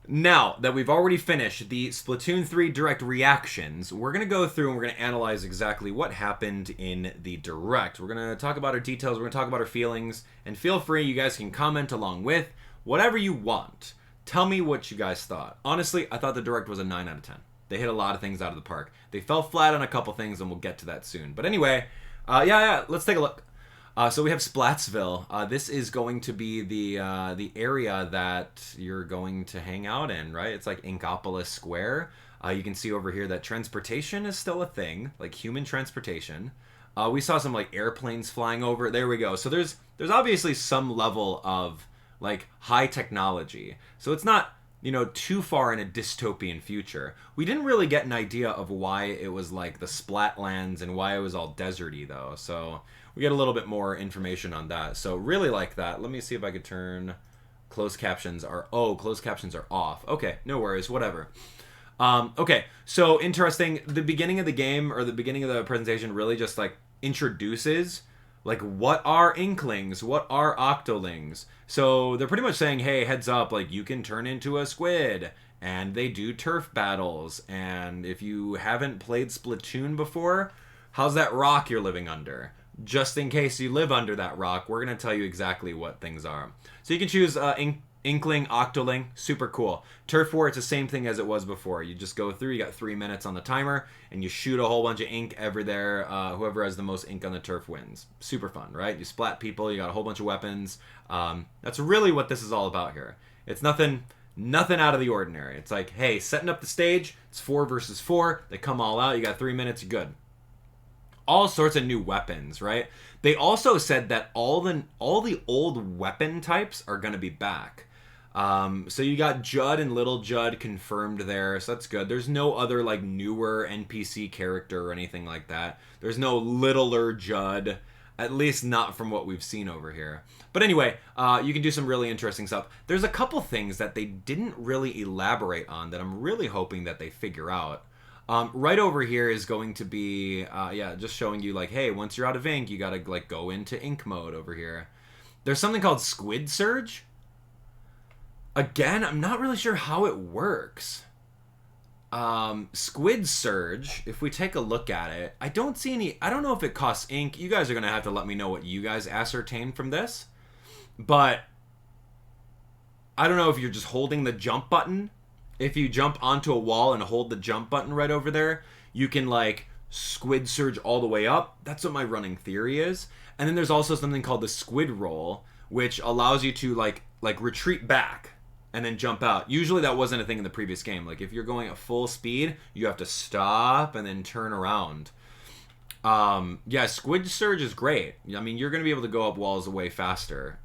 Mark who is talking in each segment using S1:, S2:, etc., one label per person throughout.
S1: Now that we've already finished the Splatoon 3 Direct reactions, we're going to go through and we're going to analyze exactly what happened in the Direct. We're going to talk about our details, we're going to talk about our feelings, and feel free, you guys can comment along with whatever you want. Tell me what you guys thought. Honestly, I thought the Direct was a 9 out of 10. They hit a lot of things out of the park. They fell flat on a couple things, and we'll get to that soon. But anyway, let's take a look. So we have Splatsville. This is going to be the area that you're going to hang out in, right? It's like Inkopolis Square. You can see over here that transportation is still a thing, like human transportation. We saw some like airplanes flying over. There we go. So there's obviously some level of like high technology. So it's not, you know, too far in a dystopian future. We didn't really get an idea of why it was like the Splatlands and why it was all deserty though. So we get a little bit more information on that. So really like that. Let me see if I could turn closed captions are off. Okay, no worries, whatever. Okay, so interesting. The beginning of the game or the beginning of the presentation really just like introduces like what are inklings, what are octolings. So they're pretty much saying, hey, heads up, like you can turn into a squid and they do turf battles. And if you haven't played Splatoon before, how's that rock you're living under? Just in case you live under that rock, we're going to tell you exactly what things are. So you can choose Inkling, Octoling, super cool. Turf War, it's the same thing as it was before. You just go through, you got 3 minutes on the timer, and you shoot a whole bunch of ink ever there. Whoever has the most ink on the turf wins. Super fun, right? You splat people, you got a whole bunch of weapons. That's really what this is all about here. It's nothing out of the ordinary. It's like, hey, setting up the stage, it's 4 versus 4, they come all out, you got 3 minutes, you're good. All sorts of new weapons, right? They also said that all the old weapon types are going to be back. So you got Judd and Little Judd confirmed there, so that's good. There's no other like newer NPC character or anything like that. There's no littler Judd, at least not from what we've seen over here. But anyway, you can do some really interesting stuff. There's a couple things that they didn't really elaborate on that I'm really hoping that they figure out. Right over here is going to be, just showing you like, hey, once you're out of ink, you gotta like go into ink mode over here. There's something called Squid Surge. Again, I'm not really sure how it works. Squid Surge, if we take a look at it, I don't know if it costs ink. You guys are gonna have to let me know what you guys ascertain from this. But I don't know if you're just holding the jump button. If you jump onto a wall and hold the jump button right over there, you can like Squid Surge all the way up. That's what my running theory is. And then there's also something called the Squid Roll, which allows you to like retreat back and then jump out. Usually that wasn't a thing in the previous game. Like if you're going at full speed, you have to stop and then turn around. Squid Surge is great. I mean, you're going to be able to go up walls way faster.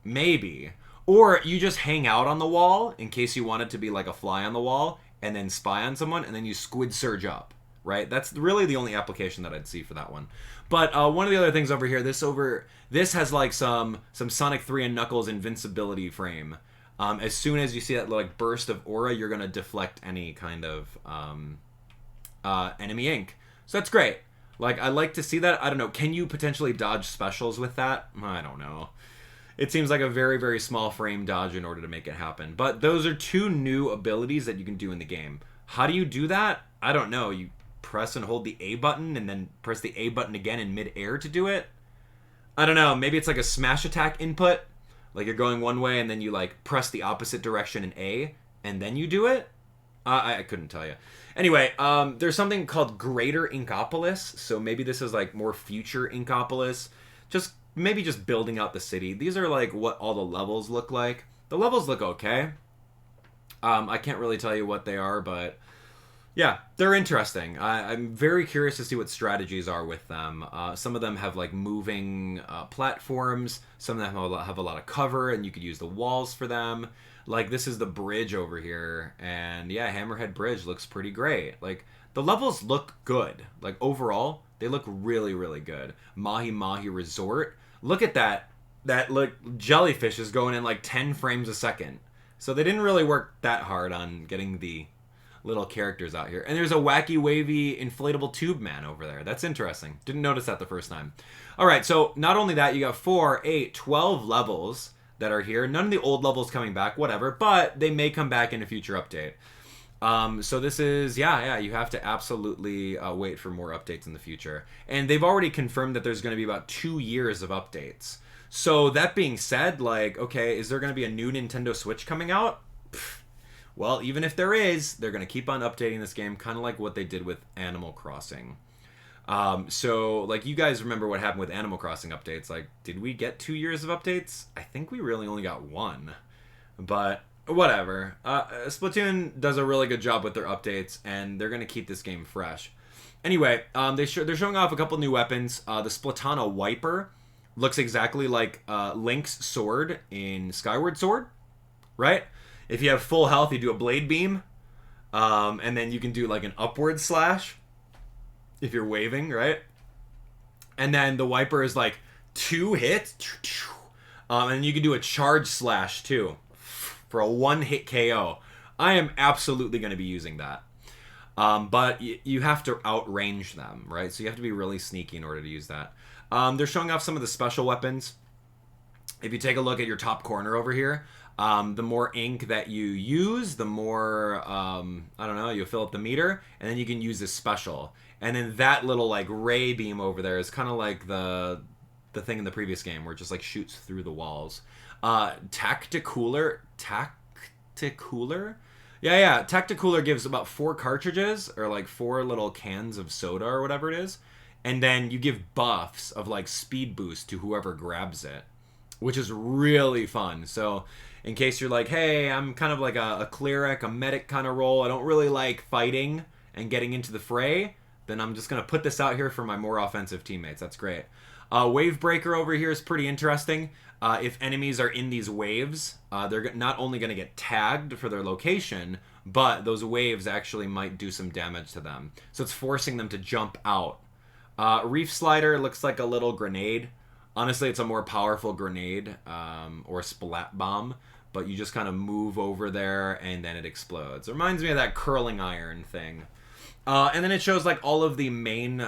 S1: Maybe. Or you just hang out on the wall in case you want it to be like a fly on the wall and then spy on someone and then you Squid Surge up, right? That's really the only application that I'd see for that one. But one of the other things over here, this has like some Sonic 3 and Knuckles invincibility frame. As soon as you see that like burst of aura, you're going to deflect any kind of enemy ink. So that's great. Like, I like to see that. I don't know. Can you potentially dodge specials with that? I don't know. It seems like a very, very small frame dodge in order to make it happen. But those are 2 new abilities that you can do in the game. How do you do that? I don't know. You press and hold the A button and then press the A button again in mid-air to do it? I don't know. Maybe it's like a smash attack input. Like you're going one way and then you like press the opposite direction in A and then you do it? I couldn't tell you. Anyway, there's something called Greater Inkopolis. So maybe this is like more future Inkopolis. Maybe just building out the city. These are like what all the levels look like. The levels look okay. I can't really tell you what they are, but yeah, they're interesting. I'm very curious to see what strategies are with them. Some of them have like moving platforms. Some of them have a lot of cover, and you could use the walls for them. Like this is the bridge over here, and yeah, Hammerhead Bridge looks pretty great. Like the levels look good. Like overall, they look really, really good. Mahi Mahi Resort. Look at that. That jellyfish is going in like 10 frames a second. So they didn't really work that hard on getting the little characters out here. And there's a wacky wavy inflatable tube man over there. That's interesting. Didn't notice that the first time. All right, so not only that, you got 4, 8, 12 levels. that are here. None of the old levels coming back, whatever, but they may come back in a future update. So this is, yeah, you have to absolutely wait for more updates in the future. And they've already confirmed that there's going to be about 2 years of updates. So that being said, like, okay, is there going to be a new Nintendo Switch coming out? Pfft. Well, even if there is, they're going to keep on updating this game, kind of like what they did with Animal Crossing. So, like, you guys remember what happened with Animal Crossing updates. Like, did we get 2 years of updates? I think we really only got 1. But whatever. Splatoon does a really good job with their updates, and they're going to keep this game fresh. Anyway, they're showing off a couple new weapons. The Splatana Wiper looks exactly like Link's sword in Skyward Sword, right? If you have full health, you do a blade beam, and then you can do like an upward slash if you're waving, right? And then the Wiper is like 2 hits, and you can do a charge slash too for a 1-hit KO. I am absolutely going to be using that. But you have to outrange them, right? So you have to be really sneaky in order to use that. They're showing off some of the special weapons. If you take a look at your top corner over here, the more ink that you use, the more, I don't know, you'll fill up the meter, and then you can use this special. And then that little, like, ray beam over there is kind of like the thing in the previous game where it just, like, shoots through the walls. Tacticooler? Yeah, Tacticooler gives about 4 cartridges, or like 4 little cans of soda or whatever it is, and then you give buffs of like speed boost to whoever grabs it, which is really fun. So in case you're like, hey, I'm kind of like a cleric, a medic kind of role, I don't really like fighting and getting into the fray, then I'm just going to put this out here for my more offensive teammates. That's great. Wave Breaker over here is pretty interesting. If enemies are in these waves, they're not only going to get tagged for their location, but those waves actually might do some damage to them. So it's forcing them to jump out. Reef Slider looks like a little grenade. Honestly, it's a more powerful grenade, or splat bomb, but you just kind of move over there and then it explodes. It reminds me of that curling iron thing. And then it shows like all of the main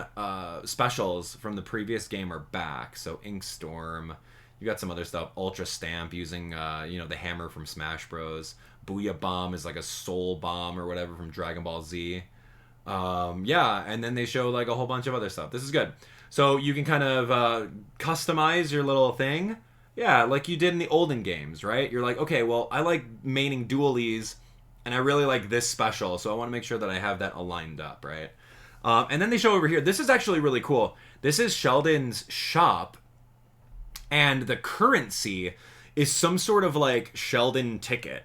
S1: specials from the previous game are back. So Ink Storm, you got some other stuff. Ultra Stamp using the hammer from Smash Bros. Booyah Bomb is like a soul bomb or whatever from Dragon Ball Z. Yeah, and then they show like a whole bunch of other stuff. This is good. So you can kind of customize your little thing. Yeah, like you did in the olden games, right? You're like, okay, well, I like maining dualies, and I really like this special, so I want to make sure that I have that aligned up, right? And then they show over here, this is actually really cool. This is Sheldon's shop, and the currency is some sort of like Sheldon ticket.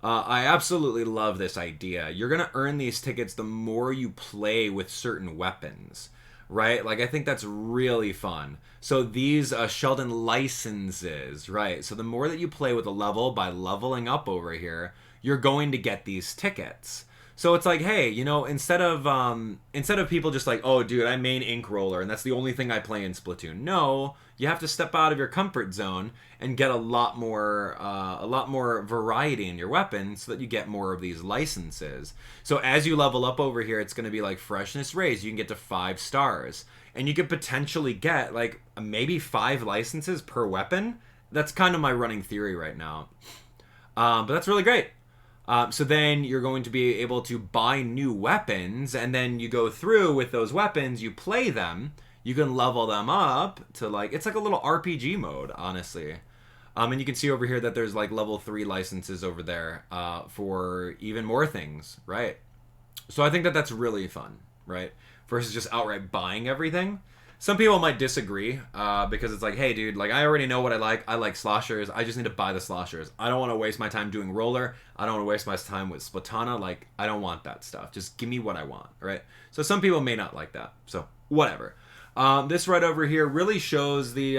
S1: I absolutely love this idea. You're going to earn these tickets the more you play with certain weapons, right? Like, I think that's really fun. So these Sheldon licenses, right? So the more that you play with a level by leveling up over here, you're going to get these tickets. So it's like, hey, instead of people just like, oh, dude, I main Ink Roller, and that's the only thing I play in Splatoon. No, you have to step out of your comfort zone and get a lot more variety in your weapons so that you get more of these licenses. So as you level up over here, it's going to be like Freshness Raise. You can get to 5 stars, and you could potentially get like maybe 5 licenses per weapon. That's kind of my running theory right now. But that's really great. So then you're going to be able to buy new weapons, and then you go through with those weapons, you play them, you can level them up to like, it's like a little RPG mode, honestly. And you can see over here that there's like level 3 licenses over there for even more things, right? So I think that that's really fun, right? Versus just outright buying everything. Some people might disagree because it's like, hey, dude, like I already know what I like. I like sloshers. I just need to buy the sloshers. I don't want to waste my time doing roller. I don't want to waste my time with Splatana. Like, I don't want that stuff. Just give me what I want, right? So some people may not like that. So whatever. This right over here really shows the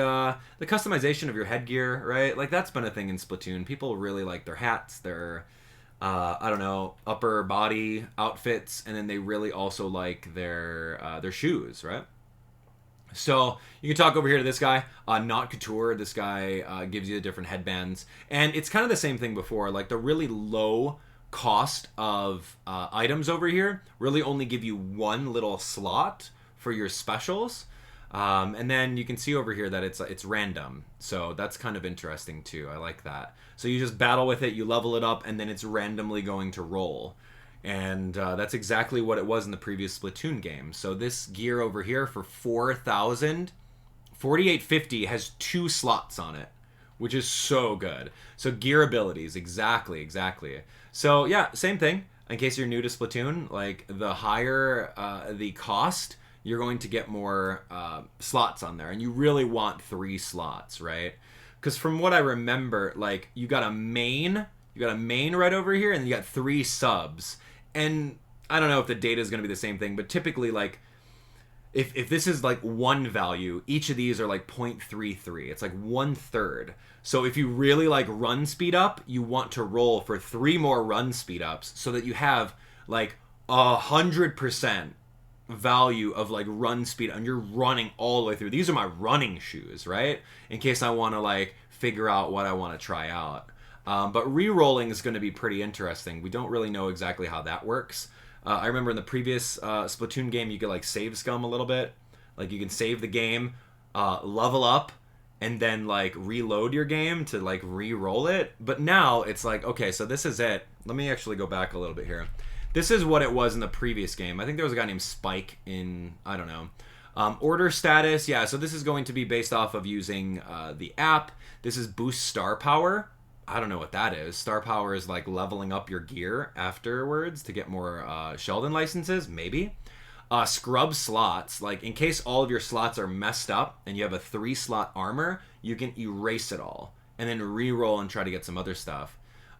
S1: customization of your headgear, right? Like that's been a thing in Splatoon. People really like their hats, their I don't know, upper body outfits, and then they really also like their shoes, right? So you can talk over here to this guy, Not Couture. This guy gives you the different headbands. And it's kind of the same thing before. Like the really low cost of items over here really only give you one little slot for your specials. And then you can see over here that it's random. So that's kind of interesting too. I like that. So you just battle with it, you level it up, and then it's randomly going to roll. And that's exactly what it was in the previous Splatoon game. So this gear over here for 4,000, 4850 has 2 slots on it, which is so good. So gear abilities, exactly. So yeah, same thing. In case you're new to Splatoon, like the higher the cost, you're going to get more slots on there. And you really want 3 slots, right? Because from what I remember, like you got a main right over here, and you got 3 subs. And I don't know if the data is going to be the same thing, but typically, like, if this is like 1 value, each of these are like 0.33. It's like 1/3. So if you really like run speed up, you want to roll for 3 more run speed ups so that you have like 100% value of like run speed, and you're running all the way through. These are my running shoes, right? In case I want to like figure out what I want to try out. But re-rolling is going to be pretty interesting. We don't really know exactly how that works. I remember in the previous Splatoon game, you could like save scum a little bit. Like you can save the game, level up, and then like reload your game to like re-roll it. But now it's like, okay, so this is it. Let me actually go back a little bit here. This is what it was in the previous game. I think there was a guy named Spike in, I don't know. Order status, yeah, so this is going to be based off of using the app. This is boost star power. I don't know what that is. Star power is like leveling up your gear afterwards to get more Sheldon licenses, maybe. Scrub slots, like in case all of your slots are messed up and you have a 3-slot armor, you can erase it all and then re-roll and try to get some other stuff.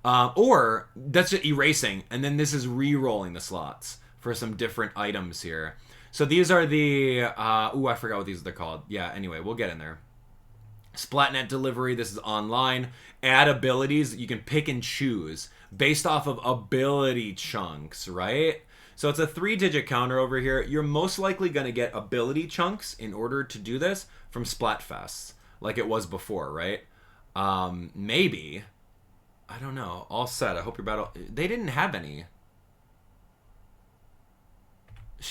S1: Or that's just erasing, and then this is re-rolling the slots for some different items here. So these are the, I forgot what these are called. Yeah, anyway, we'll get in there. SplatNet delivery, this is online. Add abilities, you can pick and choose based off of ability chunks, right? So it's a 3-digit counter over here. You're most likely going to get ability chunks in order to do this from Splatfest, like it was before, right? Maybe. I don't know. All set. I hope your battle... They didn't have any.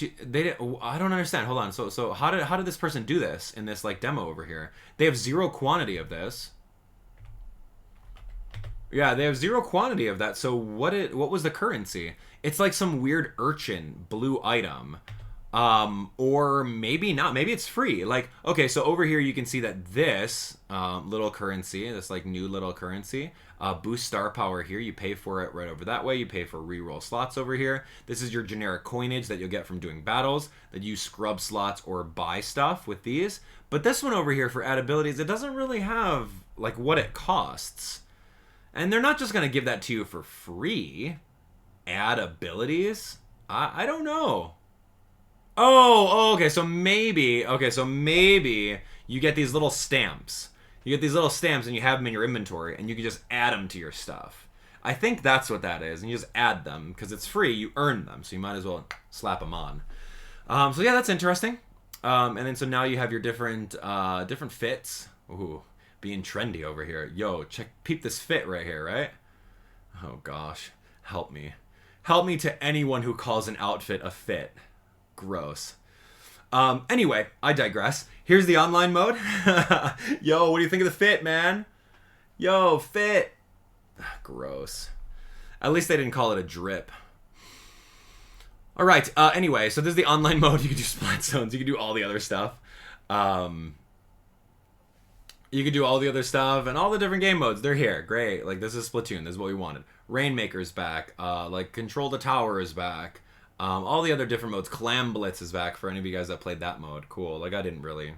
S1: They didn't... I don't understand. Hold on. So how did this person do this in this like demo over here? They have 0 quantity of this. Yeah, they have 0 quantity of that. So what was the currency? It's like some weird urchin blue item. Or maybe not. Maybe it's free. Like, okay, so over here you can see that this little currency, this like new little currency, boost star power here. You pay for it right over that way. You pay for reroll slots over here. This is your generic coinage that you'll get from doing battles, that you scrub slots or buy stuff with these. But this one over here for add abilities, it doesn't really have like what it costs. And they're not just going to give that to you for free. Add abilities? I don't know. Oh, okay, so maybe you get these little stamps. You get these little stamps and you have them in your inventory and you can just add them to your stuff. I think that's what that is, and you just add them because it's free. You earn them, so you might as well slap them on. So yeah, that's interesting. And then so now you have your different fits. Ooh, being trendy over here. Yo, peep this fit right here, right? Oh gosh, help me to anyone who calls an outfit a fit. Gross. Anyway, I digress. Here's the online mode. Yo, what do you think of the fit, man? Yo, fit. Gross. At least they didn't call it a drip. All right. Anyway, so this is the online mode. You can do splat zones. You can do all the other stuff. You can do all the other stuff and all the different game modes. They're here. Great. Like, this is Splatoon. This is what we wanted. Rainmaker's back. Like, Control the Tower is back. All the other different modes. Clam Blitz is back for any of you guys that played that mode. Cool. Like, I didn't really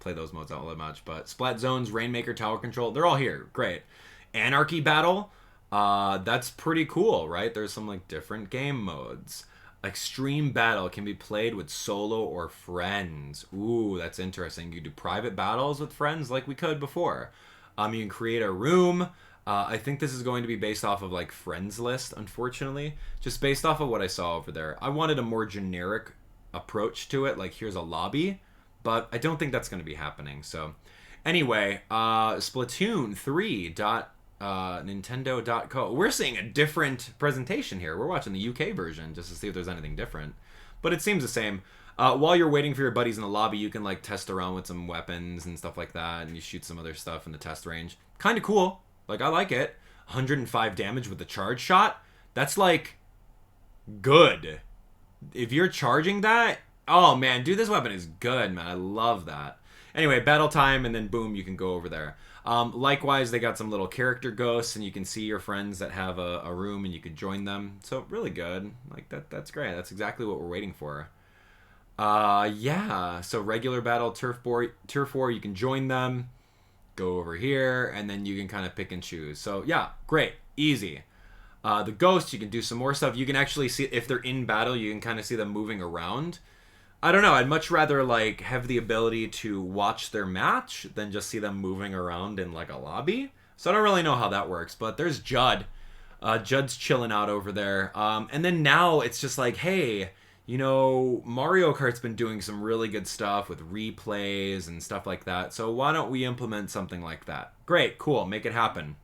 S1: play those modes all that much. But Splat Zones, Rainmaker, Tower Control, they're all here. Great. Anarchy Battle. That's pretty cool, right? There's some, like, different game modes. Extreme Battle can be played with solo or friends. Ooh, that's interesting. You can do private battles with friends like we could before. You can create a room. I think this is going to be based off of like friends list, unfortunately. Just based off of what I saw over there. I wanted a more generic approach to it, like here's a lobby, but I don't think that's going to be happening. So anyway, Splatoon 3. Nintendo.co. We're seeing a different presentation here. We're watching the UK version just to see if there's anything different. but it seems the same. While you're waiting for your buddies in the lobby, you can like test around with some weapons and stuff like that, and you shoot some other stuff in the test range. Kind of cool. Like, I like it. 105 damage with the charge shot. That's like good. If you're charging that, oh man, dude, this weapon is good, man. I love that. Anyway, battle time, and then boom, you can go over there. Likewise, they got some little character ghosts, and you can see your friends that have a room, and you can join them. So really good. Like that's great. That's exactly what we're waiting for. Yeah. So regular battle, tier 4, you can join them. Go over here, and then you can kind of pick and choose. So yeah, great, easy. The ghosts, you can do some more stuff. You can actually see if they're in battle. You can kind of see them moving around. I don't know. I'd much rather like have the ability to watch their match than just see them moving around in like a lobby. So I don't really know how that works. But there's Judd. Judd's chilling out over there. And then now it's just like, hey, you know, Mario Kart's been doing some really good stuff with replays and stuff like that. So why don't we implement something like that? Great, cool, make it happen.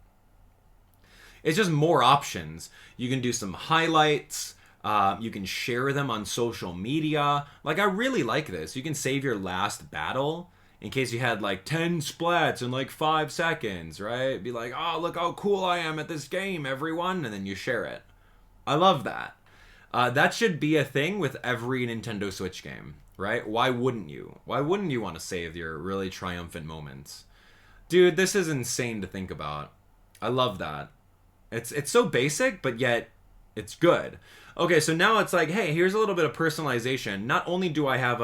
S1: It's just more options. You can do some highlights. You can share them on social media. Like, I really like this. You can save your last battle in case you had like 10 splats in like 5 seconds, right? Be like, oh, look how cool I am at this game, everyone. And then you share it. I love that. That should be a thing with every Nintendo Switch game, right? Why wouldn't you? Why wouldn't you want to save your really triumphant moments? Dude, this is insane to think about. I love that. It's so basic, but yet it's good. Okay, so now it's like, hey, here's a little bit of personalization. Not only do I have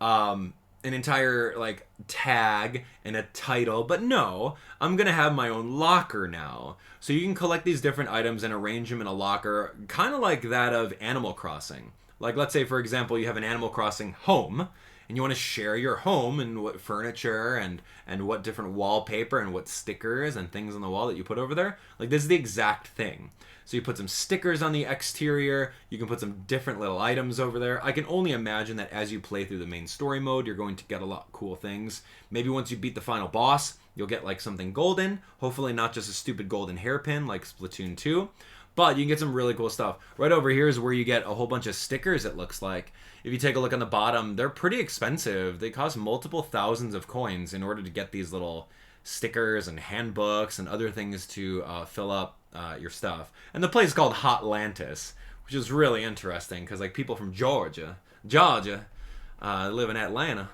S1: an entire like tag and a title, but no, I'm gonna have my own locker now. So you can collect these different items and arrange them in a locker, kind of like that of Animal Crossing. Like, let's say, for example, you have an Animal Crossing home, and you want to share your home and what furniture and what different wallpaper and what stickers and things on the wall that you put over there. Like, this is the exact thing. So you put some stickers on the exterior, you can put some different little items over there. I can only imagine that as you play through the main story mode, you're going to get a lot of cool things. Maybe once you beat the final boss, you'll get like something golden. Hopefully not just a stupid golden hairpin like Splatoon 2. But you can get some really cool stuff. Right over here is where you get a whole bunch of stickers, it looks like. If you take a look on the bottom, they're pretty expensive. They cost multiple thousands of coins in order to get these little stickers and handbooks and other things to fill up your stuff. And the place is called Hotlantis, which is really interesting because like people from Georgia live in Atlanta.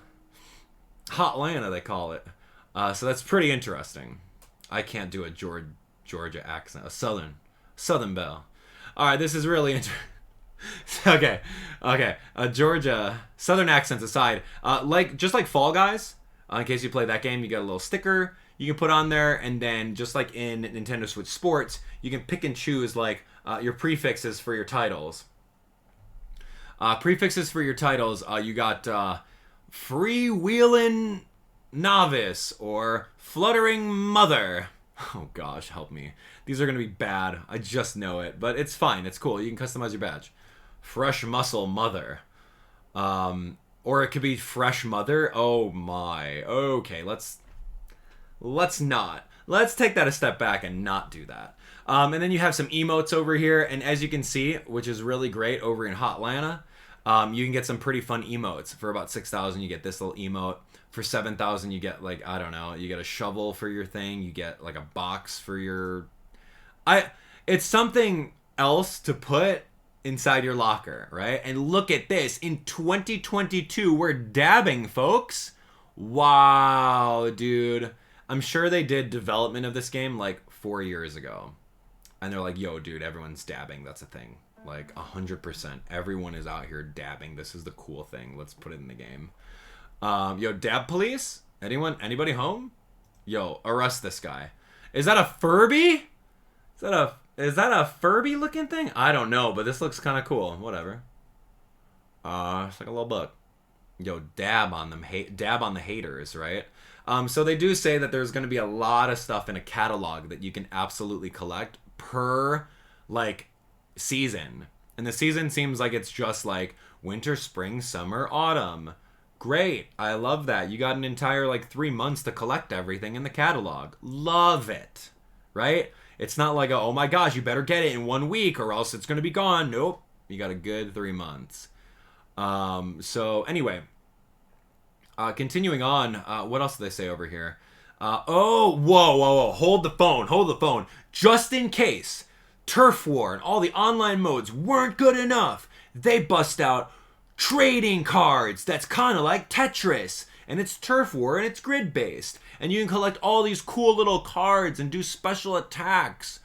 S1: Hotlanta, they call it. So that's pretty interesting. I can't do a Georgia accent, a Southern belle. All right, this is really interesting. Okay. Georgia, Southern accents aside, just like Fall Guys, in case you play that game, you get a little sticker you can put on there, and then just like in Nintendo Switch Sports, you can pick and choose like your prefixes for your titles. Prefixes for your titles, you got Freewheelin' Novice or Fluttering Mother. Oh gosh, help me. These are going to be bad. I just know it, but it's fine. It's cool. You can customize your badge. Fresh Muscle Mother. Or it could be Fresh Mother. Oh my. Okay, let's not. Let's take that a step back and not do that. And then you have some emotes over here, and as you can see, which is really great over in Hotlanta, you can get some pretty fun emotes. For about 6,000, you get this little emote. For 7,000, you get like, I don't know, you get a shovel for your thing. You get like a box for your... It's something else to put inside your locker, right? And look at this. In 2022, we're dabbing, folks. Wow, dude. I'm sure they did development of this game like 4 years ago. And they're like, yo, dude, everyone's dabbing. That's a thing. Like 100%. Everyone is out here dabbing. This is the cool thing. Let's put it in the game. Yo, dab police? Anybody home? Yo, arrest this guy. Is that a Furby? Is that a Furby looking thing? I don't know, but this looks kind of cool. Whatever. It's like a little book. Yo, dab on them. Dab on the haters, right? So they do say that there's going to be a lot of stuff in a catalog that you can absolutely collect per like season. And the season seems like it's just like winter, spring, summer, autumn. Great. I love that. You got an entire like 3 months to collect everything in the catalog. Love it. Right? It's not like, oh my gosh, you better get it in 1 week or else it's going to be gone. Nope. You got a good 3 months. So anyway, continuing on, what else do they say over here? Oh, whoa. Hold the phone. Just in case Turf War and all the online modes weren't good enough, they bust out trading cards that's kind of like Tetris. And it's Turf War and it's grid based. And you can collect all these cool little cards and do special attacks.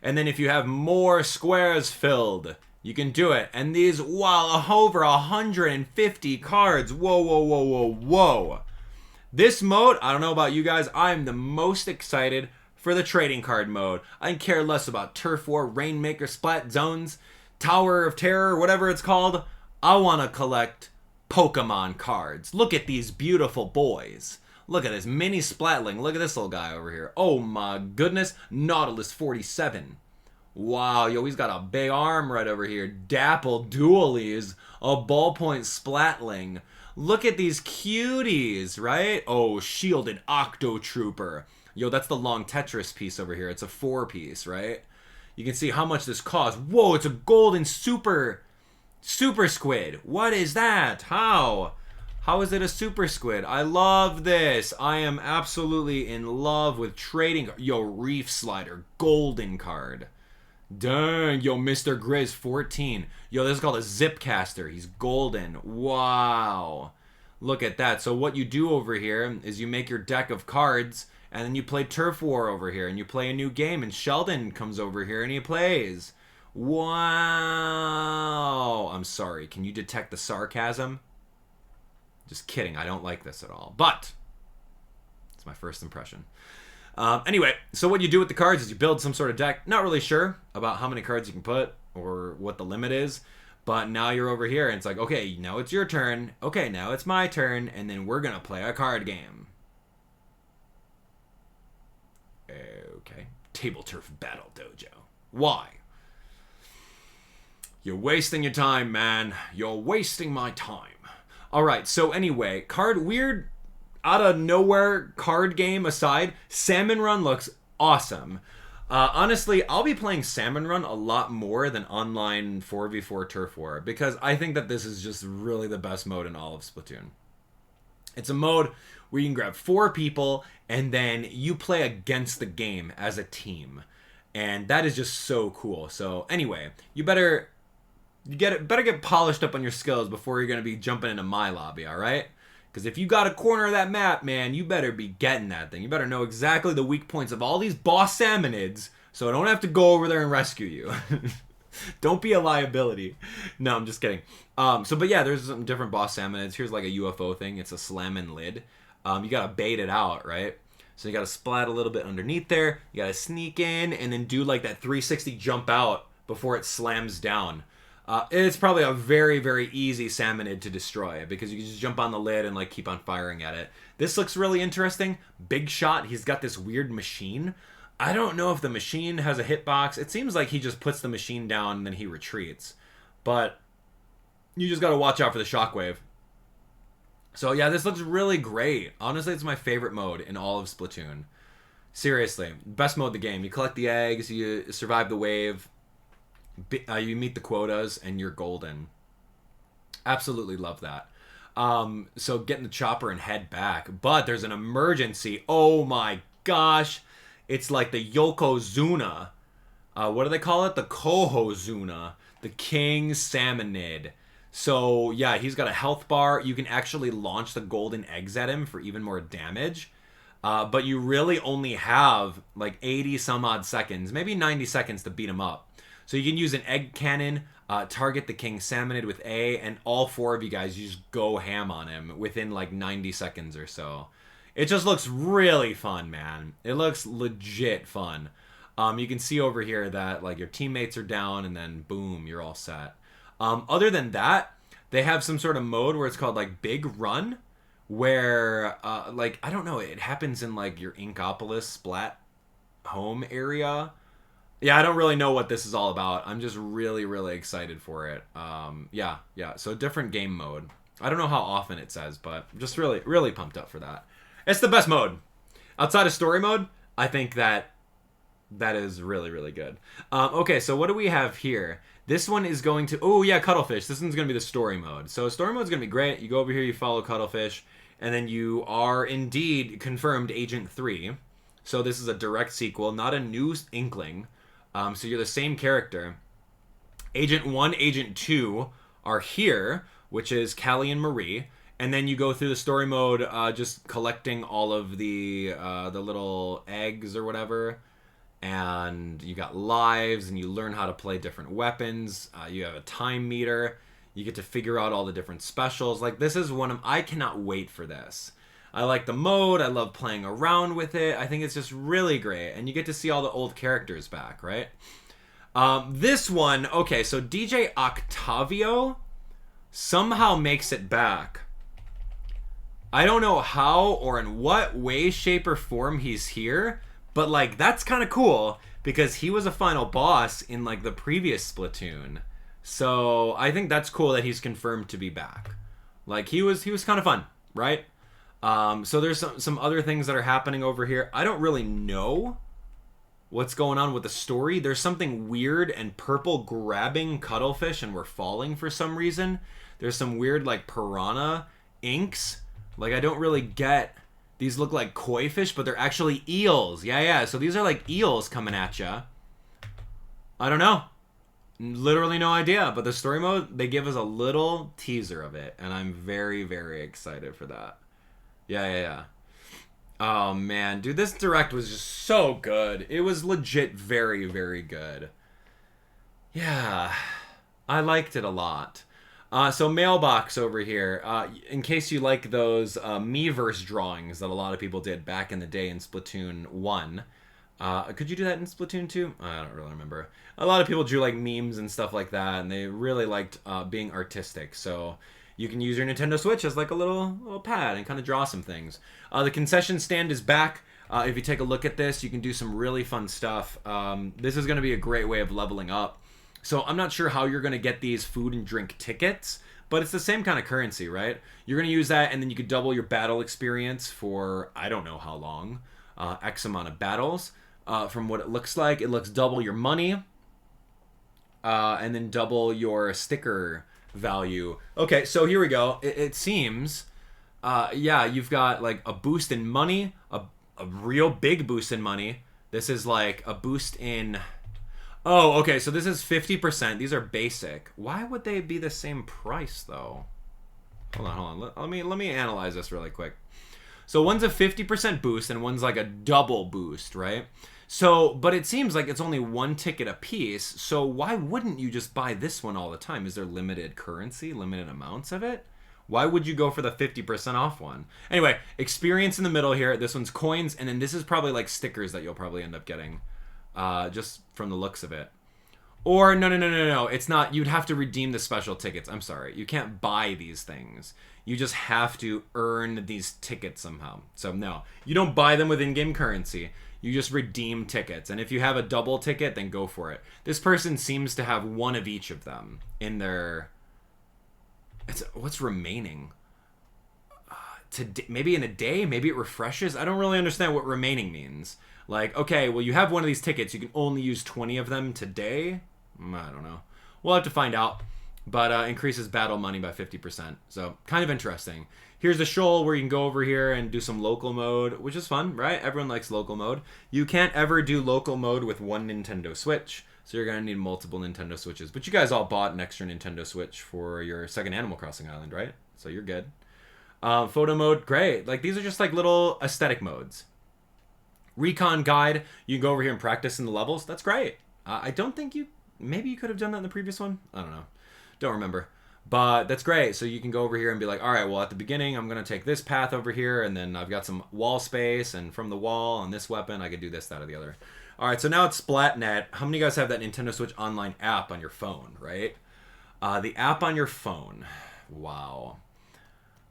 S1: And then if you have more squares filled, you can do it. And these, wow, over 150 cards. Whoa. This mode, I don't know about you guys, I'm the most excited for the trading card mode. I can care less about Turf War, Rainmaker, Splat Zones, Tower of Terror, whatever it's called. I want to collect Pokemon cards. Look at these beautiful boys. Look at this mini Splatling. Look at this little guy over here. Oh my goodness. Nautilus 47. Wow, yo, he's got a big arm right over here. Dapple Dualies. A ballpoint Splatling. Look at these cuties, right? Oh, Shielded Octotrooper. Yo, that's the long Tetris piece over here. It's a 4-piece, right? You can see how much this costs. Whoa, it's a golden super squid. What is that? How is it a super squid? I love this. I am absolutely in love with trading. Yo, Reef Slider, golden card. Dang, yo, Mr. Grizz 14. Yo, this is called a Zipcaster. He's golden. Wow. Look at that. So what you do over here is you make your deck of cards, and then you play Turf War over here, and you play a new game, and Sheldon comes over here and he plays. Wow. I'm sorry. Can you detect the sarcasm? Just kidding. I don't like this at all. But it's my first impression. Anyway, so what you do with the cards is you build some sort of deck. Not really sure about how many cards you can put or what the limit is. But now you're over here and it's like, okay, now it's your turn. Okay, now it's my turn. And then we're going to play a card game. Okay. Table Turf Battle Dojo. Why? You're wasting your time, man. You're wasting my time. Alright, so anyway, weird out of nowhere card game aside, Salmon Run looks awesome. Honestly, I'll be playing Salmon Run a lot more than online 4v4 Turf War because I think that this is just really the best mode in all of Splatoon. It's a mode where you can grab 4 people and then you play against the game as a team. And that is just so cool. So anyway, you better get polished up on your skills before you're going to be jumping into my lobby, alright? Because if you got a corner of that map, man, you better be getting that thing. You better know exactly the weak points of all these boss salmonids so I don't have to go over there and rescue you. Don't be a liability. No, I'm just kidding. But yeah, there's some different boss salmonids. Here's like a UFO thing. It's a slamming lid. You got to bait it out, right? So you got to splat a little bit underneath there. You got to sneak in and then do like that 360 jump out before it slams down. It's probably a very, very easy salmonid to destroy because you can just jump on the lid and like keep on firing at it. This looks really interesting. Big Shot, he's got this weird machine. I don't know if the machine has a hitbox. It seems like he just puts the machine down and then he retreats. But you just got to watch out for the shockwave. So yeah, this looks really great. Honestly, it's my favorite mode in all of Splatoon. Seriously, best mode of the game. You collect the eggs, you survive the wave. You meet the quotas and you're golden. Absolutely love that. So get in the chopper and head back. But there's an emergency. Oh my gosh. It's like the Yokozuna. What do they call it? The Kohozuna. The King Salmonid. So yeah, he's got a health bar. You can actually launch the golden eggs at him for even more damage. But you really only have like 80 some odd seconds, maybe 90 seconds to beat him up. So you can use an egg cannon, target the King Salmonid with A, and all 4 of you guys, you just go ham on him within like 90 seconds or so. It just looks really fun, man. It looks legit fun. You can see over here that like your teammates are down and then boom, you're all set. Other than that, they have some sort of mode where it's called like Big Run, where like, I don't know, it happens in like your Inkopolis Splat home area. Yeah, I don't really know what this is all about. I'm just really, really excited for it. Yeah. So different game mode. I don't know how often it says, but I'm just really, really pumped up for that. It's the best mode. Outside of story mode, I think that is really, really good. Okay, so what do we have here? This one is going to... Oh, yeah, Cuttlefish. This one's going to be the story mode. So story mode's going to be great. You go over here, you follow Cuttlefish, and then you are indeed confirmed Agent 3. So this is a direct sequel, not a new Inkling. So you're the same character. Agent 1, Agent 2 are here, which is Callie and Marie. And then you go through the story mode just collecting all of the little eggs or whatever. And you got lives, and you learn how to play different weapons. You have a time meter. You get to figure out all the different specials. Like, this is one of... I cannot wait for this. I like the mode. I love playing around with it. I think it's just really great. And you get to see all the old characters back, right? This one... Okay, so DJ Octavio somehow makes it back. I don't know how or in what way, shape, or form he's here... But, like, that's kind of cool because he was a final boss in, like, the previous Splatoon. So I think that's cool that he's confirmed to be back. Like, he was kind of fun, right? So there's some other things that are happening over here. I don't really know what's going on with the story. There's something weird and purple grabbing Cuttlefish and we're falling for some reason. There's some weird, like, piranha inks. Like, I don't really get... These look like koi fish, but they're actually eels. Yeah. So these are like eels coming at ya. I don't know. Literally no idea. But the story mode, they give us a little teaser of it. And I'm very, very excited for that. Yeah. Oh, man. Dude, this direct was just so good. It was legit very, very good. Yeah. I liked it a lot. So mailbox over here, in case you like those Miiverse drawings that a lot of people did back in the day in Splatoon 1. Could you do that in Splatoon 2? I don't really remember. A lot of people drew like memes and stuff like that, and they really liked being artistic. So you can use your Nintendo Switch as like a little pad and kind of draw some things. The concession stand is back. If you take a look at this, you can do some really fun stuff. This is going to be a great way of leveling up. So I'm not sure how you're going to get these food and drink tickets, but it's the same kind of currency, right? You're going to use that, and then you could double your battle experience for, I don't know how long, X amount of battles. From what it looks like, it looks double your money, and then double your sticker value. Okay, so here we go. It seems, yeah, you've got like a boost in money, a real big boost in money. This is like a boost in... Oh, okay, so this is 50%. These are basic. Why would they be the same price, though? Hold on. Let me analyze this really quick. So one's a 50% boost, and one's like a double boost, right? So, but it seems like it's only one ticket a piece, so why wouldn't you just buy this one all the time? Is there limited currency, limited amounts of it? Why would you go for the 50% off one? Anyway, experience in the middle here. This one's coins, and then this is probably like stickers that you'll probably end up getting. Just from the looks of it. Or, no, it's not. You'd have to redeem the special tickets. I'm sorry. You can't buy these things. You just have to earn these tickets somehow. So, no. You don't buy them with in-game currency. You just redeem tickets. And if you have a double ticket, then go for it. This person seems to have one of each of them in their... What's remaining? Maybe in a day? Maybe it refreshes? I don't really understand what remaining means. Like, okay, well, you have one of these tickets. You can only use 20 of them today? I don't know. We'll have to find out. But increases battle money by 50%. So, kind of interesting. Here's a shoal where you can go over here and do some local mode, which is fun, right? Everyone likes local mode. You can't ever do local mode with one Nintendo Switch. So you're going to need multiple Nintendo Switches. But you guys all bought an extra Nintendo Switch for your second Animal Crossing island, right? So you're good. Photo mode, great. Like, these are just like little aesthetic modes. Recon guide, you can go over here and practice in the levels. That's great. I don't think you... Maybe you could have done that in the previous one. I don't know. Don't remember. But that's great. So you can go over here and be like, all right, well, at the beginning, I'm going to take this path over here, and then I've got some wall space, and from the wall on this weapon, I could do this, that, or the other. All right, so now it's SplatNet. How many of you guys have that Nintendo Switch Online app on your phone, right? The app on your phone. Wow.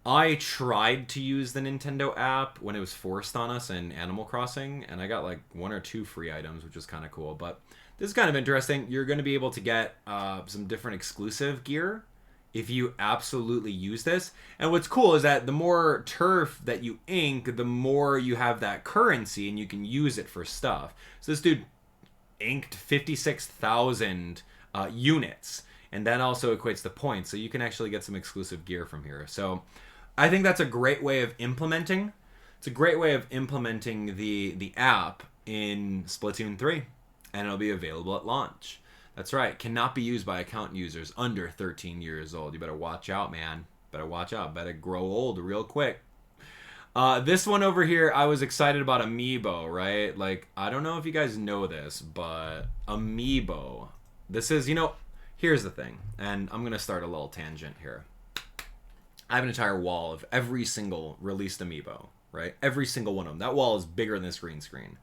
S1: I tried to use the Nintendo app when it was forced on us in Animal Crossing, and I got like 1 or 2 free items, which is kind of cool. But this is kind of interesting. You're going to be able to get some different exclusive gear if you absolutely use this. And what's cool is that the more turf that you ink, the more you have that currency, and you can use it for stuff. So this dude inked 56,000 units. And that also equates to points, so you can actually get some exclusive gear from here. So I think that's a great way of implementing. It's a great way of implementing the app in Splatoon 3, and it'll be available at launch. That's right, cannot be used by account users under 13 years old. You better watch out, man. Better watch out. Better grow old real quick. This one over here, I was excited about amiibo, right? Like, I don't know if you guys know this, but amiibo. This is, here's the thing, and I'm going to start a little tangent here. I have an entire wall of every single released amiibo, right? Every single one of them. That wall is bigger than this green screen.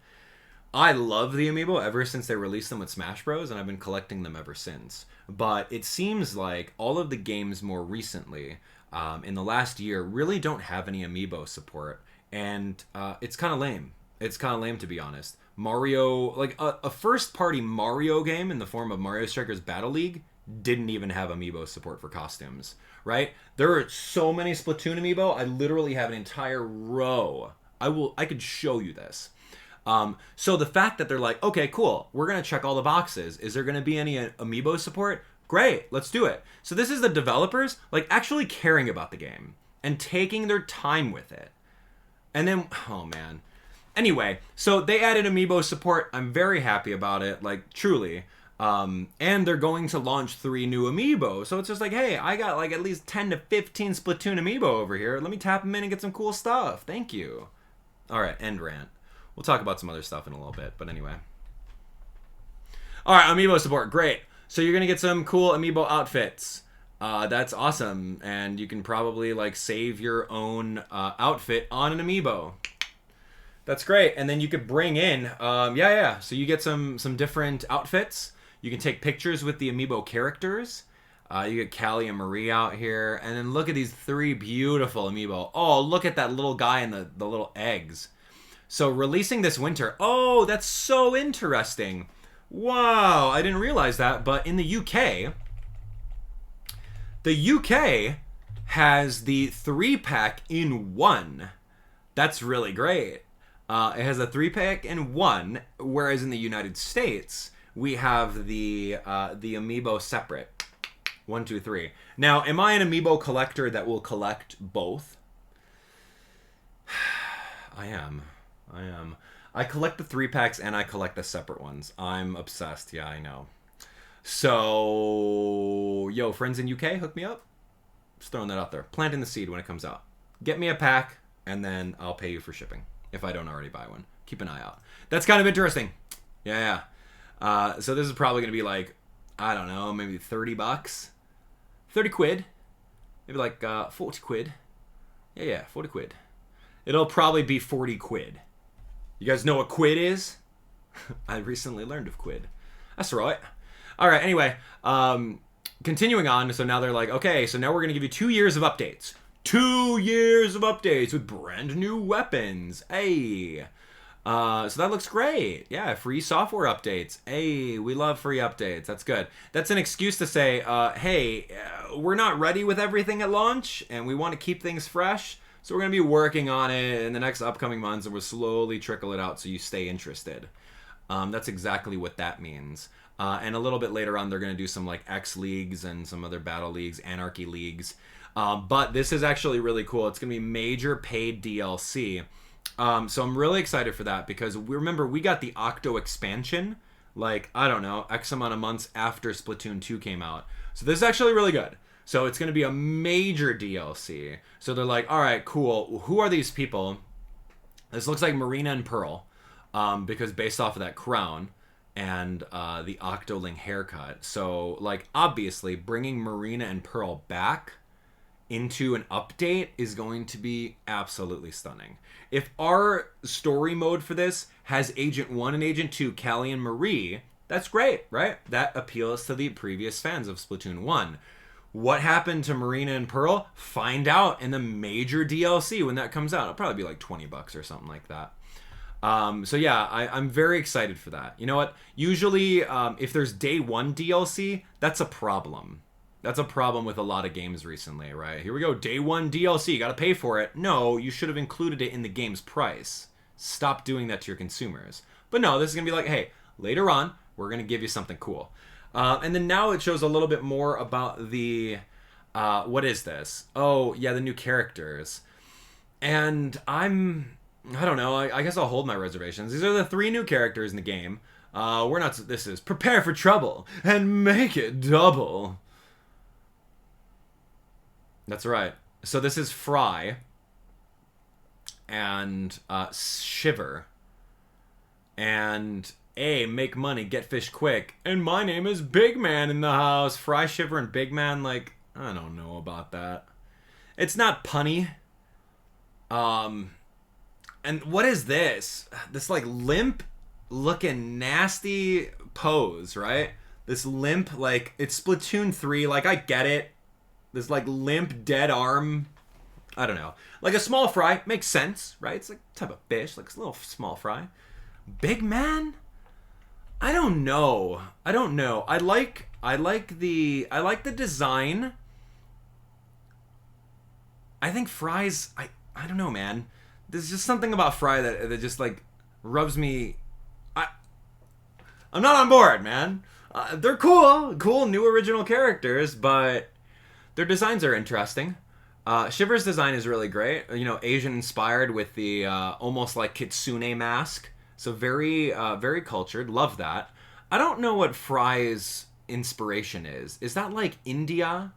S1: I love the amiibo ever since they released them with Smash Bros, and I've been collecting them ever since. But it seems like all of the games more recently, in the last year, really don't have any amiibo support, and it's kind of lame. It's kind of lame, to be honest. Mario, like a first-party Mario game in the form of Mario Strikers Battle League didn't even have amiibo support for costumes, right? There are so many Splatoon amiibo. I literally have an entire row. I could show you this. So the fact that they're like, okay, cool, we're going to check all the boxes. Is there going to be any amiibo support? Great, let's do it. So this is the developers, like, actually caring about the game and taking their time with it. And then, oh man. Anyway, so they added amiibo support. I'm very happy about it, like, truly. And they're going to launch 3 new amiibo. So it's just like, hey, I got like at least 10 to 15 Splatoon amiibo over here. Let me tap them in and get some cool stuff. Thank you. All right, end rant. We'll talk about some other stuff in a little bit, but anyway. All right, amiibo support, great. So you're gonna get some cool amiibo outfits. That's awesome, and you can probably like save your own outfit on an amiibo. That's great, and then you could bring in, So you get some different outfits. You can take pictures with the amiibo characters. You get Callie and Marie out here, and then look at these 3 beautiful amiibo. Oh, look at that little guy and the little eggs. So releasing this winter. Oh, that's so interesting. Wow, I didn't realize that. But in the UK has the 3-pack in 1. That's really great. It has a 3-pack in 1, whereas in the United States we have the amiibo separate. 1, 2, 3. Now, am I an amiibo collector that will collect both? I am. I collect the 3-packs and I collect the separate ones. I'm obsessed. Yeah, I know. So, yo, friends in UK, hook me up. Just throwing that out there. Planting the seed when it comes out. Get me a pack and then I'll pay you for shipping if I don't already buy one. Keep an eye out. That's kind of interesting. Yeah. So this is probably going to be like, I don't know, maybe 30 bucks. 30 quid. Maybe like 40 quid. Yeah, 40 quid. It'll probably be 40 quid. You guys know what quid is? I recently learned of quid. That's right. All right, anyway, continuing on. So now they're like, okay, so now we're going to give you 2 years of updates. 2 years of updates with brand new weapons. Hey. So that looks great. Yeah, free software updates. Hey, we love free updates. That's good. That's an excuse to say, hey, we're not ready with everything at launch, and we want to keep things fresh. So we're going to be working on it in the next upcoming months, and we'll slowly trickle it out so you stay interested. That's exactly what that means. And a little bit later on, they're going to do some like X leagues and some other battle leagues, anarchy leagues. But this is actually really cool. It's going to be major paid DLC. So I'm really excited for that because remember, we got the Octo expansion, like, I don't know, X amount of months after Splatoon 2 came out. So this is actually really good. So it's going to be a major DLC. So they're like, all right, cool. Who are these people? This looks like Marina and Pearl, because based off of that crown and the Octoling haircut. So, like, obviously, bringing Marina and Pearl back into an update is going to be absolutely stunning. If our story mode for this has Agent 1 and Agent 2, Callie and Marie, that's great, right? That appeals to the previous fans of Splatoon 1. What happened to Marina and Pearl? Find out in the major DLC when that comes out. It'll probably be like 20 bucks or something like that. So yeah, I'm very excited for that. You know what? Usually, if there's day 1 DLC, that's a problem. That's a problem with a lot of games recently, right? Here we go, day 1 DLC, gotta pay for it. No, you should have included it in the game's price. Stop doing that to your consumers. But no, this is gonna be like, hey, later on, we're gonna give you something cool. And then now it shows a little bit more about the, what is this? Oh, yeah, the new characters. And I don't know, I guess I'll hold my reservations. These are the 3 new characters in the game. This is prepare for trouble and make it double. That's right. So this is Fry and Shiver and make money, get fish quick. And my name is Big Man in the house. Fry, Shiver, and Big Man, like, I don't know about that. It's not punny. And what is this? This, like, limp looking nasty pose, right? This limp, like, it's Splatoon 3, like, I get it. This, like, limp, dead arm. I don't know. Like, a small fry makes sense, right? It's like a type of fish, like a little small fry. Big Man? I don't know. I like the design. I think Fry's, I don't know, man. There's just something about Fry that just, like, rubs me. I'm not on board, man. They're cool new original characters, but their designs are interesting. Shiver's design is really great. You know, Asian inspired with the almost like kitsune mask. So very cultured. Love that. I don't know what Fry's inspiration is. Is that like India?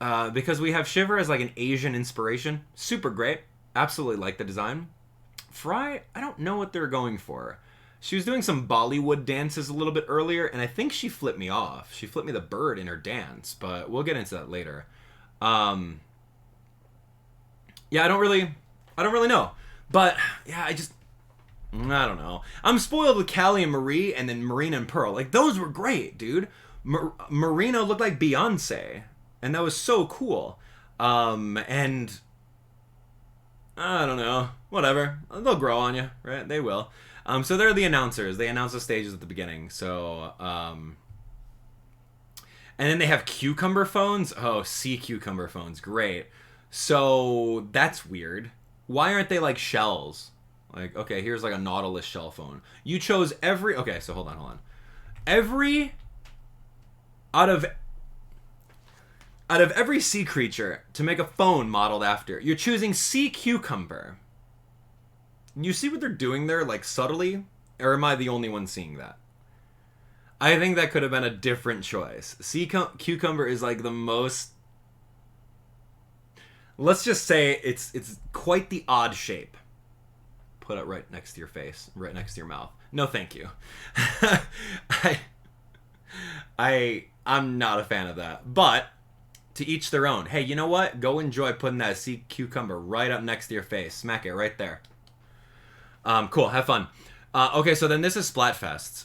S1: Because we have Shiver as like an Asian inspiration. Super great. Absolutely like the design. Fry, I don't know what they're going for. She was doing some Bollywood dances a little bit earlier, and I think she flipped me off. She flipped me the bird in her dance, but we'll get into that later. Yeah, I don't really know. But yeah, I don't know. I'm spoiled with Callie and Marie, and then Marina and Pearl. Like, those were great, dude. Marina looked like Beyonce, and that was so cool. And I don't know. Whatever. They'll grow on you, right? They will. So they're the announcers. They announce the stages at the beginning. So, and then they have cucumber phones. Oh, sea cucumber phones. Great. So that's weird. Why aren't they like shells? Like, okay, here's like a Nautilus shell phone. You chose okay, so hold on. Out of every sea creature to make a phone modeled after, you're choosing sea cucumber. You see what they're doing there, like, subtly? Or am I the only one seeing that? I think that could have been a different choice. Sea cucumber is, like, the most... Let's just say it's quite the odd shape. Put it right next to your face, right next to your mouth. No, thank you. I'm not a fan of that. But, to each their own. Hey, you know what? Go enjoy putting that sea cucumber right up next to your face. Smack it right there. Cool, have fun. Okay, so then this is Splatfest.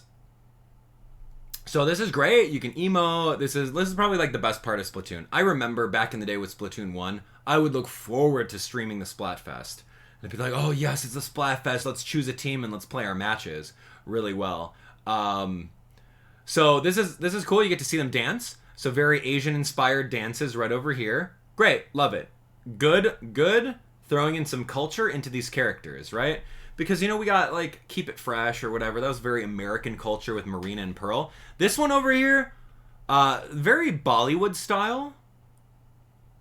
S1: So this is great. You can emote. This is probably like the best part of Splatoon. I remember back in the day with Splatoon 1, I would look forward to streaming the Splatfest. And be like, oh yes, it's a Splatfest. Let's choose a team and let's play our matches really well. So this is cool. You get to see them dance. So very Asian inspired dances right over here. Great, love it. Good. Throwing in some culture into these characters, right? Because, you know, we got, like, Keep It Fresh or whatever. That was very American culture with Marina and Pearl. This one over here, very Bollywood style.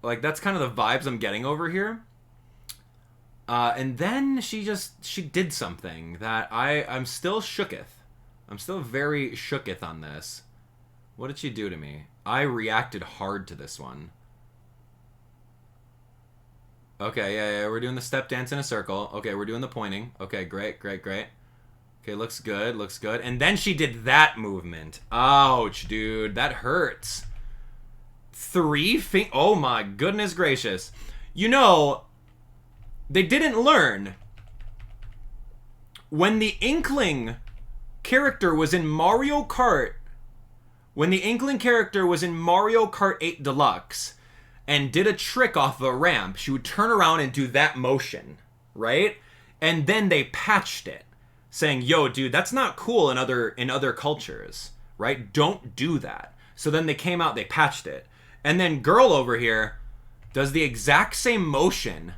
S1: Like, that's kind of the vibes I'm getting over here. And then she did something that I'm still shooketh. I'm still very shooketh on this. What did she do to me? I reacted hard to this one. Okay, yeah, we're doing the step dance in a circle. Okay, we're doing the pointing. Okay, great. Okay, looks good. And then she did that movement. Ouch, dude, that hurts. Oh my goodness gracious. You know, they didn't learn. When the Inkling character was in Mario Kart, 8 Deluxe, and did a trick off of a ramp, she would turn around and do that motion, right? And then they patched it, saying, yo, dude, that's not cool in other cultures, right? Don't do that. So then they came out, they patched it. And then girl over here does the exact same motion,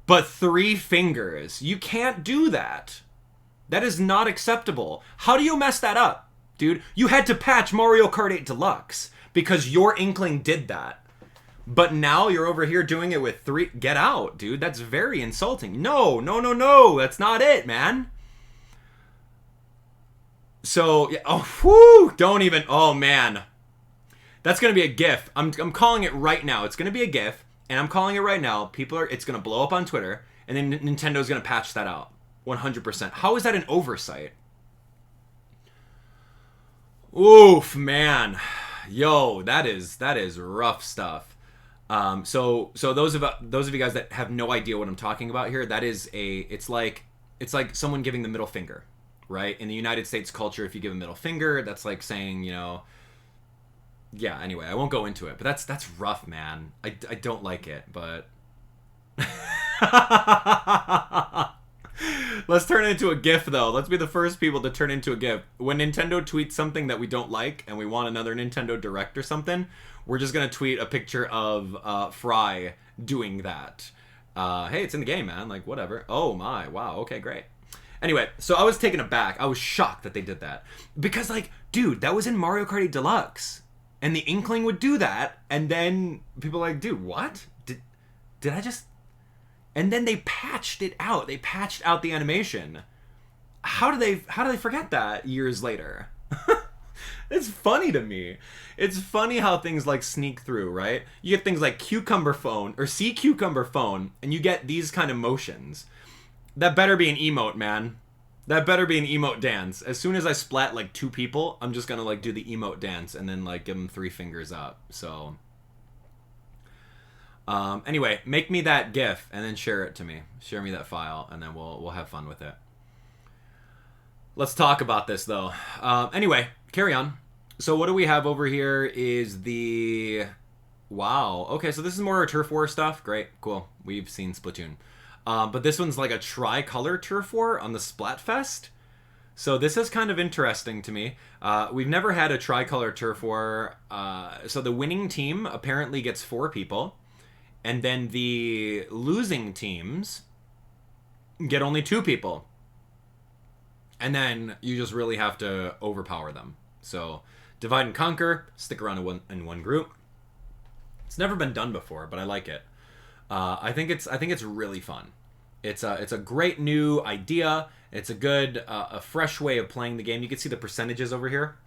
S1: but 3 fingers. You can't do that. That is not acceptable. How do you mess that up? dude. You had to patch Mario Kart 8 Deluxe because your Inkling did that. But now you're over here doing it with 3. Get out, dude. That's very insulting. No. That's not it, man. So, yeah, oh, whew, don't even, oh, man. That's going to be a GIF. I'm calling it right now. It's going to be a GIF, and I'm calling it right now. It's going to blow up on Twitter, and then Nintendo's going to patch that out. 100%. How is that an oversight? Oof, man. Yo, that is rough stuff. So those of you guys that have no idea what I'm talking about here, it's like someone giving the middle finger, right? In the United States culture, if you give a middle finger, that's like saying, yeah, anyway, I won't go into it, but that's rough, man. I don't like it, but let's turn it into a GIF, though. Let's be the first people to turn into a GIF. When Nintendo tweets something that we don't like and we want another Nintendo Direct or something, we're just going to tweet a picture of Fry doing that. Hey, it's in the game, man. Like, whatever. Oh, my. Wow. Okay, great. Anyway, so I was taken aback. I was shocked that they did that. Because, like, dude, that was in Mario Kart 8 Deluxe. And the Inkling would do that. And then people are like, dude, what? Did I just... And then they patched it out. They patched out the animation. How do they forget that years later? It's funny to me. It's funny how things like sneak through, right? You get things like Cucumber Phone or See Cucumber Phone, and you get these kind of motions. That better be an emote, man. That better be an emote dance. As soon as I splat like 2 people, I'm just gonna like do the emote dance and then like give them 3 fingers up. So anyway, make me that GIF and then share it to me. Share me that file, and then we'll have fun with it. Let's talk about this though. Anyway, carry on. So what do we have over here is the... Wow. Okay, so this is more turf war stuff. Great, cool. We've seen Splatoon. But this one's like a tricolor turf war on the Splatfest. So this is kind of interesting to me. We've never had a tricolor turf war. So the winning team apparently gets 4 people. And then the losing teams get only 2 people. And then you just really have to overpower them. So divide and conquer, stick around in one group. It's never been done before, but I like it. I think it's really fun. It's a great new idea. It's a good, a fresh way of playing the game. You can see the percentages over here: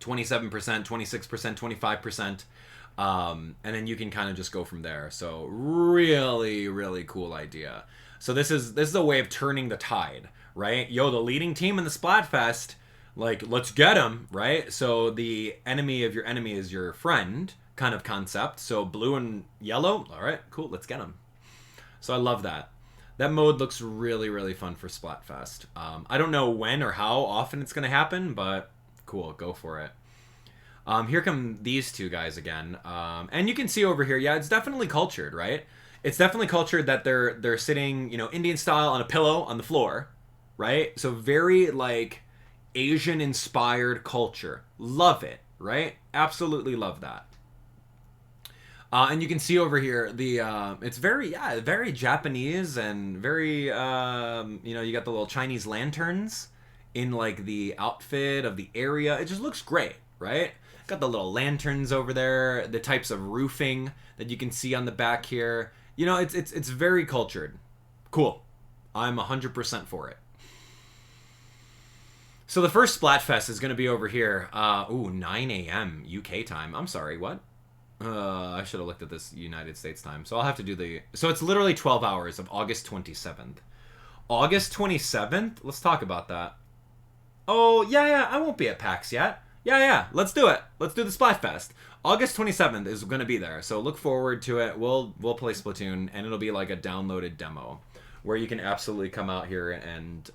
S1: 27%, 26%, 25%, and then you can kind of just go from there. So really, really cool idea. So this is a way of turning the tide, right? Yo, the leading team in the Splatfest, like, let's get them, right? So the enemy of your enemy is your friend kind of concept. So blue and yellow, all right, cool, let's get them. So I love that. That mode looks really, really fun for Splatfest. I don't know when or how often it's going to happen, but cool, go for it. Here come these 2 guys again. And you can see over here, yeah, it's definitely cultured, right? It's definitely cultured that they're sitting, Indian style on a pillow on the floor, right? So very, like, Asian-inspired culture. Love it, right? Absolutely love that. And you can see over here it's very Japanese and very you got the little Chinese lanterns in like the outfit of the area. It just looks great, right? Got the little lanterns over there, the types of roofing that you can see on the back here. It's very cultured. Cool. I'm 100% for it. So the first Splatfest is going to be over here. 9 a.m. UK time. I'm sorry, what? I should have looked at this United States time. So I'll have to do so it's literally 12 hours of August 27th. August 27th? Let's talk about that. Oh, yeah, I won't be at PAX yet. Yeah, let's do it. Let's do the Splatfest. August 27th is going to be there, so look forward to it. We'll play Splatoon, and it'll be like a downloaded demo where you can absolutely come out here and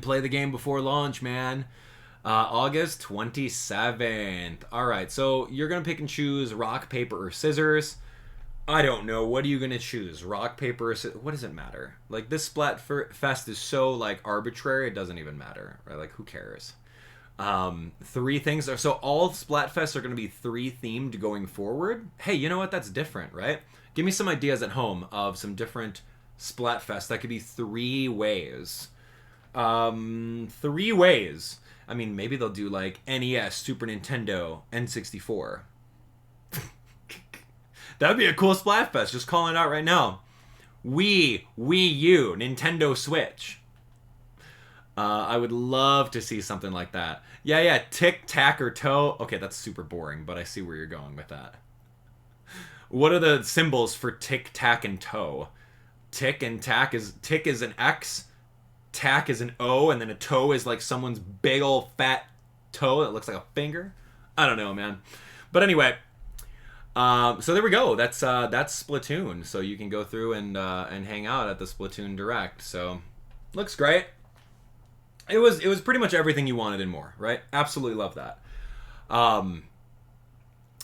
S1: play the game before launch, man. August 27th. Alright, so you're going to pick and choose rock, paper, or scissors. I don't know. What are you going to choose? Rock, paper, or scissors? What does it matter? Like, this Splatfest is so, like, arbitrary, it doesn't even matter. Right? Like, who cares? 3 things. So all Splatfests are going to be 3 themed going forward. Hey, you know what? That's different, right? Give me some ideas at home of some different Splatfests. That could be 3 ways. 3 ways. I mean, maybe they'll do like NES, Super Nintendo, N64. That'd be a cool Splatfest. Just calling it out right now. Wii U, Nintendo Switch. I would love to see something like that. Yeah, tic, tac, or toe. Okay, that's super boring, but I see where you're going with that. What are the symbols for tic, tac, and toe? Tic and tac is... Tic is an X, tac is an O, and then a toe is like someone's big old fat toe that looks like a finger. I don't know, man. But anyway, so there we go. That's Splatoon. So you can go through and hang out at the Splatoon Direct. So looks great. It was pretty much everything you wanted and more, right? Absolutely love that.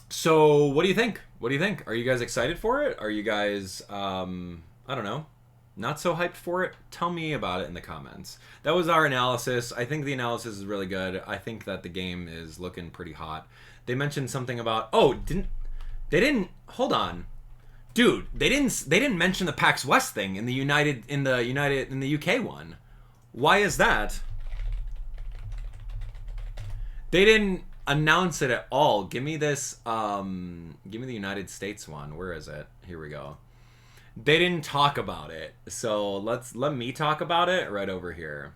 S1: So what do you think? What do you think? Are you guys excited for it? Are you guys, I don't know, not so hyped for it? Tell me about it in the comments. That was our analysis. I think the analysis is really good. I think that the game is looking pretty hot. They mentioned something about, hold on. Dude, they didn't mention the PAX West thing in the UK one. Why is that? They didn't announce it at all. Give me this, give me the United States one. Where is it? Here we go. They didn't talk about it. So let me talk about it right over here.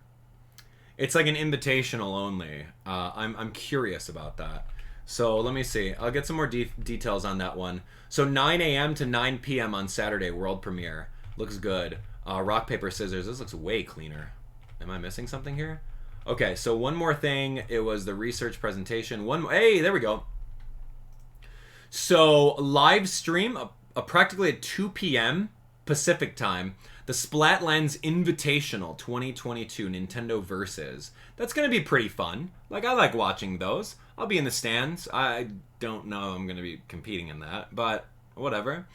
S1: It's like an invitational only. I'm curious about that. So let me see. I'll get some more details on that one. So 9 a.m. to 9 p.m. on Saturday, world premiere. Looks good. Rock, paper, scissors. This looks way cleaner. Am I missing something here? Okay, so one more thing. It was the research presentation. Hey, there we go. So live stream practically at 2 p.m. Pacific time. The Splatlands Invitational 2022 Nintendo Versus. That's going to be pretty fun. Like, I like watching those. I'll be in the stands. I don't know I'm going to be competing in that, but whatever.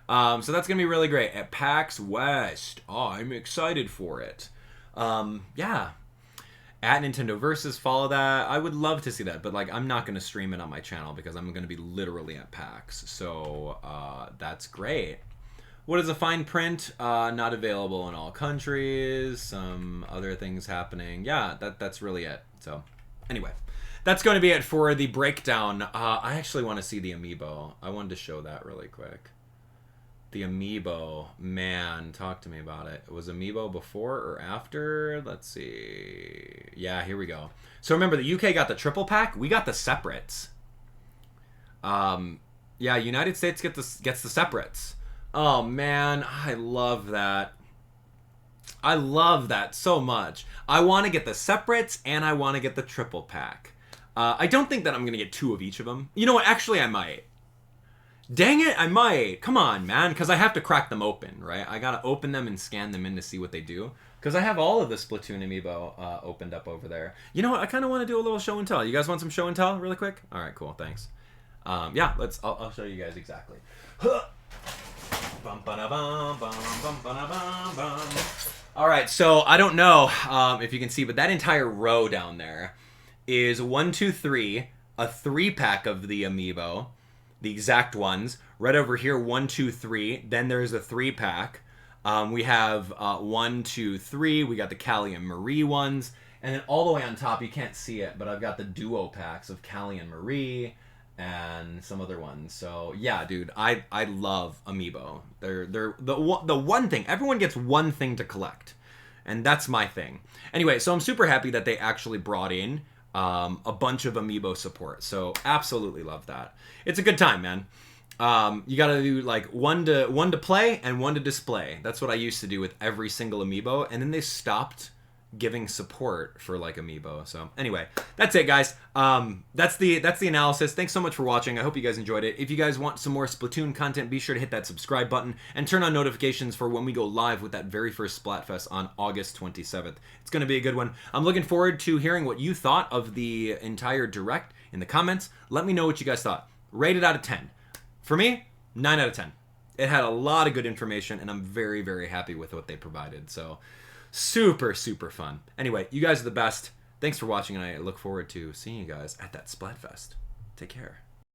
S1: So that's going to be really great. At PAX West. Oh, I'm excited for it. Yeah. At Nintendo Versus, follow that. I would love to see that, but like, I'm not going to stream it on my channel because I'm going to be literally at PAX. So, that's great. What is the fine print? Not available in all countries. Some other things happening. Yeah, that's really it. So, anyway, that's going to be it for the breakdown. I actually want to see the amiibo. I wanted to show that really quick. The amiibo, man, talk to me about it. Was amiibo before or after? Let's see. Yeah, here we go. So remember, the UK got the triple pack. We got the separates. Yeah, United States gets the separates. Oh man, I love that. I love that so much. I want to get the separates and I want to get the triple pack. I don't think that I'm gonna get 2 of each of them. You know what? Actually, I might. Dang it, I might. Come on, man, because I have to crack them open, right? I gotta open them and scan them in to see what they do. Because I have all of the Splatoon amiibo opened up over there. You know what? I kind of want to do a little show and tell. You guys want some show and tell really quick? All right, cool, thanks. Yeah, I'll show you guys exactly. All right, so I don't know if you can see, but that entire row down there is 1, 2, 3, a 3-pack of the amiibo. The exact ones. Right over here, 1, 2, 3. Then there's a 3-pack. We have 1, 2, 3. We got the Callie and Marie ones. And then all the way on top, you can't see it, but I've got the duo packs of Callie and Marie and some other ones. So yeah, dude, I love amiibo. They're the one thing. Everyone gets one thing to collect. And that's my thing. Anyway, so I'm super happy that they actually brought in a bunch of amiibo support. So absolutely love that. It's a good time, man. You gotta do like one to play and 1 to display. That's what I used to do with every single amiibo, and then they stopped giving support for like amiibo. So anyway, that's it, guys. That's the analysis. Thanks so much for watching. I hope you guys enjoyed it. If you guys want some more Splatoon content, be sure to hit that subscribe button and turn on notifications for when we go live with that very first Splatfest on August 27th. It's going to be a good one. I'm looking forward to hearing what you thought of the entire Direct in the comments. Let me know what you guys thought. Rate it out of 10. For me, 9 out of 10. It had a lot of good information, and I'm very, very happy with what they provided. So super, super fun. Anyway, you guys are the best. Thanks for watching, and I look forward to seeing you guys at that Splatfest. Take care.